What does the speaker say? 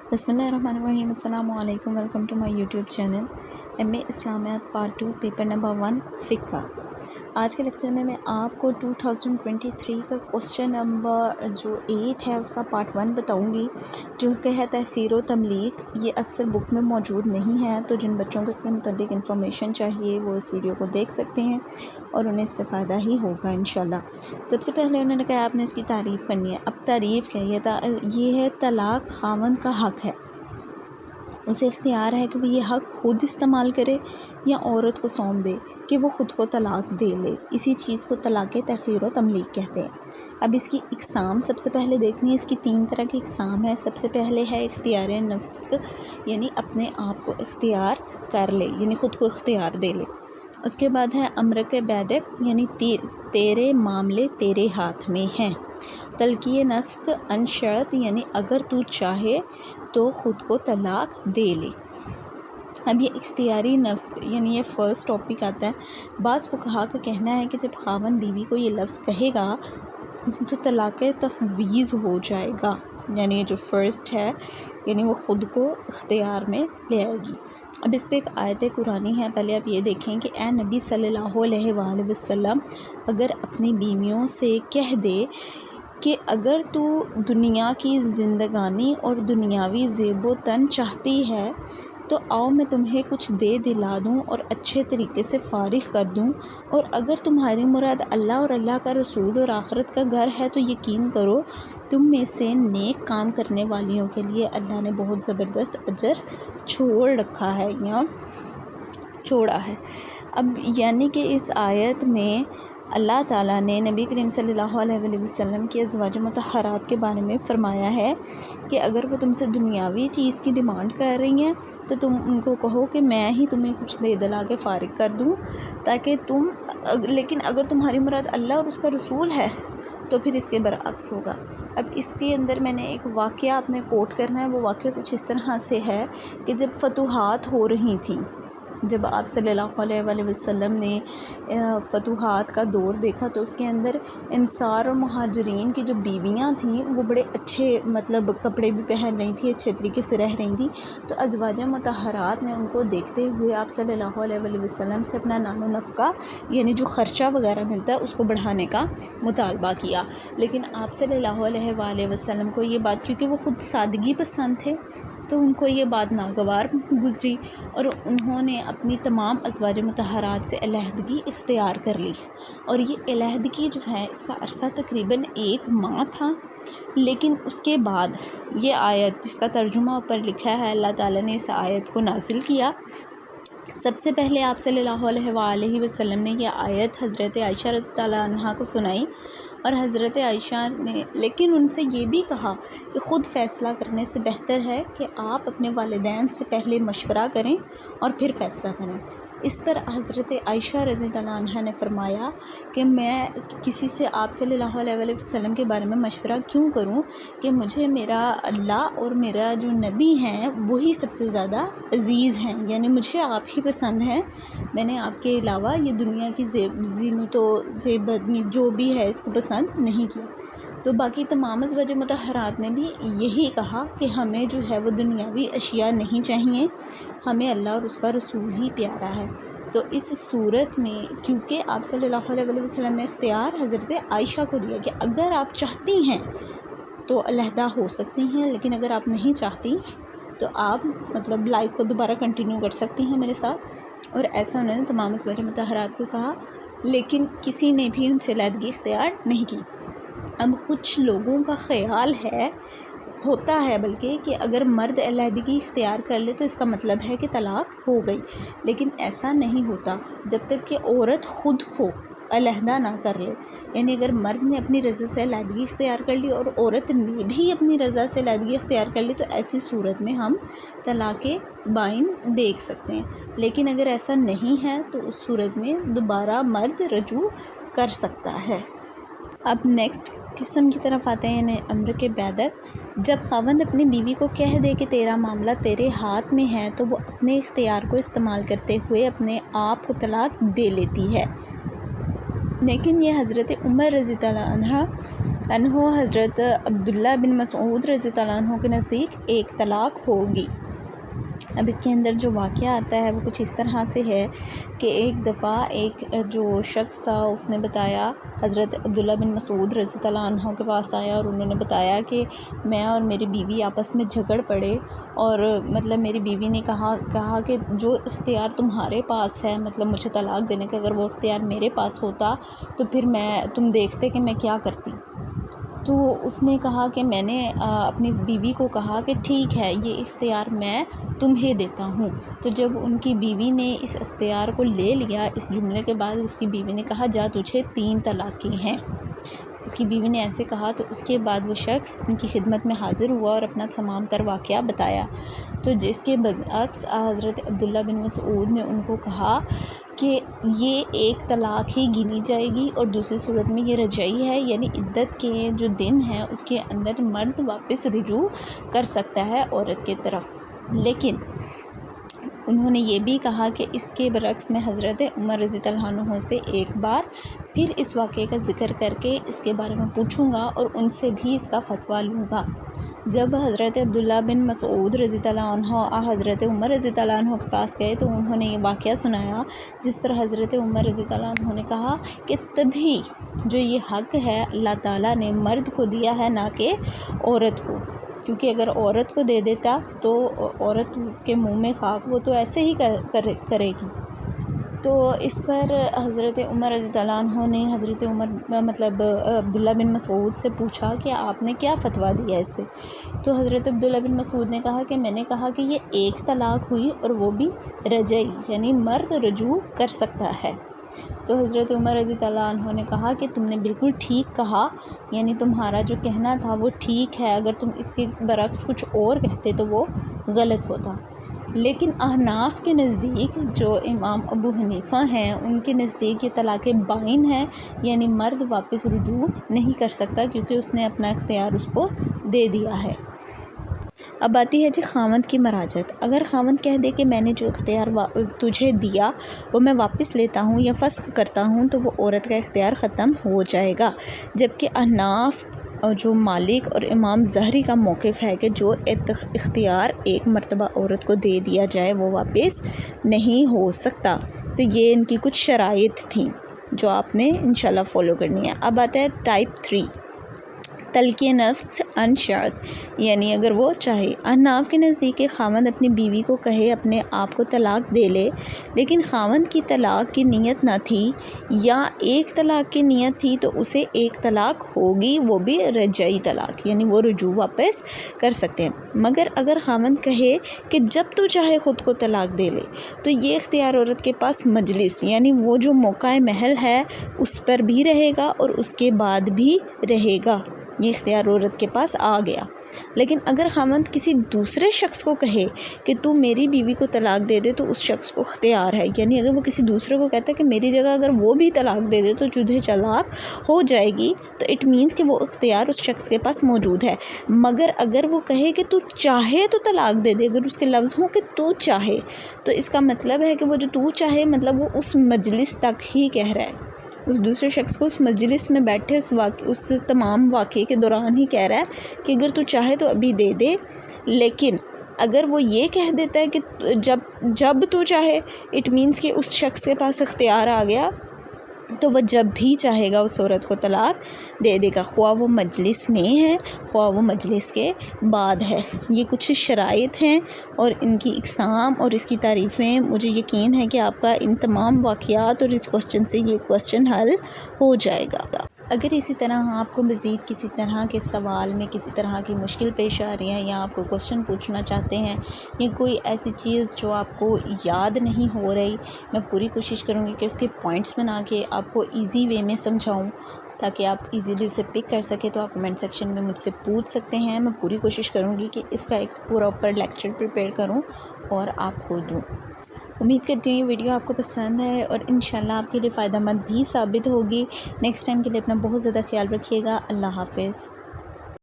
बिस्मिल्लाहिर्रहमानिर्रहीम। अस्सलामु अलैकुम। Welcome to my YouTube channel MA Islamiat part 2 paper number 1 फ़िक़्ह। आज के लेक्चर में मैं आपको 2023 का क्वेश्चन नंबर जो 8 है उसका पार्ट 1 बताऊंगी, जो कि है तख़ीर व तमलीक। ये अक्सर बुक में मौजूद नहीं है, तो जिन बच्चों को इसके मुताबिक इन्फॉर्मेशन चाहिए वो इस वीडियो को देख सकते हैं और उन्हें इससे फ़ायदा ही होगा इंशाल्लाह। सबसे पहले उन्होंने कहा आपने इसकी तारीफ़ करनी है। अब तारीफ़ क्या है? ये है तलाक़ खावंद का हक़ है, उसे इख्तियार है कि वो ये हक़ ख़ुद इस्तेमाल करे या औरत को सौंप दे कि वो ख़ुद को तलाक़ दे ले। इसी चीज़ को तलाक़ तख़ीर व तमलीक कहते हैं। अब इसकी इक़साम सबसे पहले देखनी है। इसकी 3 तरह की इक़साम है। सबसे पहले है इख्तियार नफ्स, यानी अपने आप को इख्तियार कर ले, यानी ख़ुद को इख्तियार दे ले। उसके बाद है अम्र के बैदक, यानी तेरे मामले तेरे हाथ में हैं। तलक़ी नफ्स अनशर्त, यानी अगर तू चाहे तो ख़ुद को तलाक़ दे ले। अब ये इख्तियारी नफ्स, यानी ये फ़र्स्ट टॉपिक आता है। बाज़ फ़ुक़हा का कहना है कि जब ख़ावंद बीवी को ये लफ्ज़ कहेगा तो तलाक़ तफ़वीज़ हो जाएगा, यानी ये जो फ़र्स्ट है, यानी वो ख़ुद को इख्तियार में ले आएगी। अब इस पे एक आयत कुरानी है, पहले आप ये देखें कि ए नबी सल्लल्लाहु अलैहि वसल्लम, अगर अपनी बीवियों से कह दे कि अगर तू दुनिया की ज़िंदगानी और दुनियावी ज़ेबो तन चाहती है तो आओ मैं तुम्हें कुछ दे दिला दूँ और अच्छे तरीके से फ़ारिग़ कर दूँ, और अगर तुम्हारी मुराद अल्लाह और अल्लाह का रसूल और आखिरत का घर है तो यकीन करो तुम में से नेक काम करने वालियों के लिए अल्लाह ने बहुत ज़बरदस्त अजर छोड़ रखा है या छोड़ा है। अब यानी कि इस आयत में अल्लाह ताला ने नबी करीम सल्लल्लाहु अलैहि वसल्लम की अज़वाज मुतहरात के बारे में फ़रमाया है कि अगर वो तुमसे दुनियावी चीज़ की डिमांड कर रही हैं तो तुम उनको कहो कि मैं ही तुम्हें कुछ दे दिला के फ़ारिग़ कर दूँ, ताकि तुम, लेकिन अगर तुम्हारी मुराद अल्लाह और उसका रसूल है तो फिर इसके बरअक्स होगा। अब इसके अंदर मैंने एक वाक़या आपने कोट करना है। वो वाक़या कुछ इस तरह से है कि जब फतूहात हो रही थी, जब आप सल्लल्लाहु अलैहि वसल्लम ने फतूहात का दौर देखा तो उसके अंदर अंसार और मुहाजिरीन की जो बीवियां थीं वो बड़े अच्छे मतलब कपड़े भी पहन रही थी, अच्छे तरीके से रह रही थी। तो अज़वाज मुतहरात ने उनको देखते हुए आप सल्लल्लाहु अलैहि वसल्लम से अपना नानो नफ़का, यानी जो ख़र्चा वगैरह मिलता है उसको बढ़ाने का मुतालबा किया। लेकिन आप सल्लल्लाहु अलैहि वसल्लम को ये बात, क्योंकि वो ख़ुद सादगी पसंद थे, तो उनको ये बात नागवार गुज़री और उन्होंने अपनी तमाम अज़वाज मुतहरात से अलहदगी इख्तियार कर ली। और ये अलहदगी जो है इसका अरसा तकरीबन 1 माह था। लेकिन उसके बाद ये आयत, जिसका तर्जुमा ऊपर लिखा है, अल्लाह ताला ने इस आयत को नाजिल किया। सबसे पहले आप सल्लल्लाहु अलैहि वसल्लम ने यह आयत हज़रत आयशा रज़ियल्लाहु अन्हा को सुनाई, और हज़रत आयशा ने लेकिन उनसे ये भी कहा कि ख़ुद फ़ैसला करने से बेहतर है कि आप अपने वालिदैन से पहले मशवरा करें और फिर फ़ैसला करें। इस पर हज़रत आयशा रज़ियल्लाहु अन्हा ने फ़रमाया कि मैं किसी से आप सल्लल्लाहु अलैहि वसल्लम के बारे में मशवरा क्यों करूं कि मुझे मेरा अल्लाह और मेरा जो नबी हैं वही सबसे ज़्यादा अज़ीज़ हैं, यानी मुझे आप ही पसंद हैं। मैंने आपके अलावा ये दुनिया की ज़ेबत जो भी है इसको पसंद नहीं किया। तो बाकी तमाम अज़वाज मुतहरात ने भी यही कहा कि हमें जो है वो दुनियावी अशिया नहीं चाहिए, हमें अल्लाह और उसका रसूल ही प्यारा है। तो इस सूरत में क्योंकि आप सल्लल्लाहु अलैहि वसल्लम ने इख्तियार हज़रत आयशा को दिया कि अगर आप चाहती हैं तो अलहदा हो सकती हैं, लेकिन अगर आप नहीं चाहती तो आप मतलब लाइफ को दोबारा कंटिन्यू कर सकती हैं मेरे साथ। और ऐसा उन्होंने तमाम अज़वाज मुतहरात को कहा, लेकिन किसी ने भी उनसे अलहदगी इख्तियार नहीं की। अब कुछ लोगों का ख़याल होता है बल्कि कि अगर मर्द अलहदगी इख्तियार कर ले तो इसका मतलब है कि तलाक़ हो गई, लेकिन ऐसा नहीं होता जब तक कि औरत ख़ुद को अलहदा ना कर ले। यानी अगर मर्द ने अपनी रज़ा से अलहदगी इख्तियार कर ली और औरत ने भी अपनी रज़ा से अलहदगी इख्तियार कर ली तो ऐसी सूरत में हम तलाक़ बाइन देख सकते हैं। लेकिन अगर ऐसा नहीं है तो उस सूरत में दोबारा मर्द रजू कर सकता है। अब नेक्स्ट किस्म की तरफ आते हैं, यानी अम्र के बैदक। जब ख़ावंद अपनी बीवी को कह दे कि तेरा मामला तेरे हाथ में है तो वो अपने इख्तियार को इस्तेमाल करते हुए अपने आप को तलाक़ दे लेती है। लेकिन यह हज़रत उमर रज़ियल्लाहु अन्हा عنہ حضرت عبداللہ بن مسعود رضی اللہ عنہ کے نزدیک ایک طلاق ہوگی۔ اب اس کے اندر جو واقعہ آتا ہے وہ کچھ اس طرح سے ہے کہ ایک دفعہ ایک جو شخص تھا اس نے بتایا، حضرت عبداللہ بن مسعود رضی اللہ عنہ کے پاس آیا اور انہوں نے بتایا کہ میں اور میری بیوی آپس میں جھگڑ پڑے، اور مطلب میری بیوی نے کہا کہ جو اختیار تمہارے پاس ہے، مطلب مجھے طلاق دینے کا، اگر وہ اختیار میرے پاس ہوتا تو پھر تم دیکھتے کہ میں کیا کرتی۔ تو اس نے کہا کہ میں نے اپنی بیوی کو کہا کہ ٹھیک ہے، یہ اختیار میں تمہیں دیتا ہوں۔ تو جب ان کی بیوی نے اس اختیار کو لے لیا، اس جملے کے بعد اس کی بیوی نے کہا جا تجھے 3 طلاقیں ہیں۔ اس کی بیوی نے ایسے کہا تو اس کے بعد وہ شخص ان کی خدمت میں حاضر ہوا اور اپنا تمام تر واقعہ بتایا، تو جس کے برعکس حضرت عبداللہ بن مسعود نے ان کو کہا کہ یہ ایک طلاق ہی گنی جائے گی، اور دوسری صورت میں یہ رجعی ہے، یعنی عدت کے جو دن ہیں اس کے اندر مرد واپس رجوع کر سکتا ہے عورت کے طرف۔ لیکن انہوں نے یہ بھی کہا کہ اس کے برعکس میں حضرت عمر رضی اللہ عنہ سے ایک بار پھر اس واقعے کا ذکر کر کے اس کے بارے میں پوچھوں گا اور ان سے بھی اس کا فتویٰ لوں گا۔ جب حضرت عبداللہ بن مسعود رضی اللہ عنہ حضرت عمر رضی اللہ عنہ کے پاس گئے تو انہوں نے یہ واقعہ سنایا، جس پر حضرت عمر رضی اللہ عنہ نے کہا کہ تبھی جو یہ حق ہے اللہ تعالیٰ نے مرد کو دیا ہے، نہ کہ عورت کو، کیونکہ اگر عورت کو دے دیتا تو عورت کے منہ میں خاک، وہ تو ایسے ہی کرے گی۔ تو اس پر حضرت عمر رضی اللہ عنہ نے حضرت عبداللہ بن مسعود سے پوچھا کہ آپ نے کیا فتویٰ دیا اس پہ؟ تو حضرت عبداللہ بن مسعود نے کہا کہ میں نے کہا کہ یہ ایک طلاق ہوئی اور وہ بھی رجعی، یعنی مرد رجوع کر سکتا ہے۔ تو حضرت عمر رضی اللہ عنہ نے کہا کہ تم نے بالکل ٹھیک کہا، یعنی تمہارا جو کہنا تھا وہ ٹھیک ہے، اگر تم اس کے برعکس کچھ اور کہتے تو وہ غلط ہوتا۔ لیکن احناف کے نزدیک، جو امام ابو حنیفہ ہیں، ان کے نزدیک یہ طلاق بائن ہے، یعنی مرد واپس رجوع نہیں کر سکتا کیونکہ اس نے اپنا اختیار اس کو دے دیا ہے۔ اب آتی ہے جی خاوند کی مراجعت۔ اگر خاوند کہہ دے کہ میں نے جو اختیار تجھے دیا وہ میں واپس لیتا ہوں یا فسخ کرتا ہوں، تو وہ عورت کا اختیار ختم ہو جائے گا، جبکہ احناف اور جو مالک اور امام زہری کا موقف ہے کہ جو اختیار ایک مرتبہ عورت کو دے دیا جائے وہ واپس نہیں ہو سکتا۔ تو یہ ان کی کچھ شرائط تھیں جو آپ نے انشاءاللہ فالو کرنی ہے۔ اب آتا ہے ٹائپ 3، تلق نفس ان شرط، یعنی اگر وہ چاہے۔ احناف کے نزدیک خاوند اپنی بیوی کو کہے اپنے آپ کو طلاق دے لے، لیکن خاوند کی طلاق کی نیت نہ تھی یا ایک طلاق کی نیت تھی تو اسے ایک طلاق ہوگی، وہ بھی رجعی طلاق، یعنی وہ رجوع واپس کر سکتے ہیں۔ مگر اگر خاوند کہے کہ جب تو چاہے خود کو طلاق دے لے، تو یہ اختیار عورت کے پاس مجلس، یعنی وہ جو موقع محل ہے اس پر بھی رہے گا اور اس کے بعد بھی رہے گا، یہ اختیار عورت کے پاس آ گیا۔ لیکن اگر خاوند کسی دوسرے شخص کو کہے کہ تو میری بیوی کو طلاق دے دے، تو اس شخص کو اختیار ہے، یعنی اگر وہ کسی دوسرے کو کہتا ہے کہ میری جگہ اگر وہ بھی طلاق دے دے تو تجھے طلاق ہو جائے گی، تو اٹ مینس کہ وہ اختیار اس شخص کے پاس موجود ہے۔ مگر اگر وہ کہے کہ تو چاہے تو طلاق دے دے، اگر اس کے لفظ ہوں کہ تو چاہے، تو اس کا مطلب ہے کہ وہ جو تو چاہے مطلب وہ اس مجلس تک ہی کہہ رہا ہے، اس دوسرے شخص کو اس مجلس میں بیٹھے اس تمام واقعے کے دوران ہی کہہ رہا ہے کہ اگر تو چاہے تو ابھی دے دے۔ لیکن اگر وہ یہ کہہ دیتا ہے کہ جب تو چاہے، اٹ مینس کہ اس شخص کے پاس اختیار آ گیا، تو وہ جب بھی چاہے گا اس عورت کو طلاق دے دے گا، خواہ وہ مجلس میں ہے خواہ وہ مجلس کے بعد ہے۔ یہ کچھ شرائط ہیں اور ان کی اقسام اور اس کی تعریفیں، مجھے یقین ہے کہ آپ کا ان تمام واقعات اور اس کوسچن سے یہ کوسچن حل ہو جائے گا۔ اگر اسی طرح آپ کو مزید کسی طرح کے سوال میں کسی طرح کی مشکل پیش آ رہی ہے یا آپ کو کوسچن پوچھنا چاہتے ہیں یا کوئی ایسی چیز جو آپ کو یاد نہیں ہو رہی، میں پوری کوشش کروں گی کہ اس کے پوائنٹس بنا کے آپ کو ایزی وے میں سمجھاؤں تاکہ آپ ایزیلی اسے پک کر سکیں۔ تو آپ کمنٹ سیکشن میں مجھ سے پوچھ سکتے ہیں، میں پوری کوشش کروں گی کہ اس کا ایک پراپر لیکچر پریپیئر کروں اور آپ کو دوں۔ امید کرتی ہوں یہ ویڈیو آپ کو پسند ہے اور انشاءاللہ آپ کے لیے فائدہ مند بھی ثابت ہوگی۔ نیکسٹ ٹائم کے لیے اپنا بہت زیادہ خیال رکھیے گا۔ اللہ حافظ۔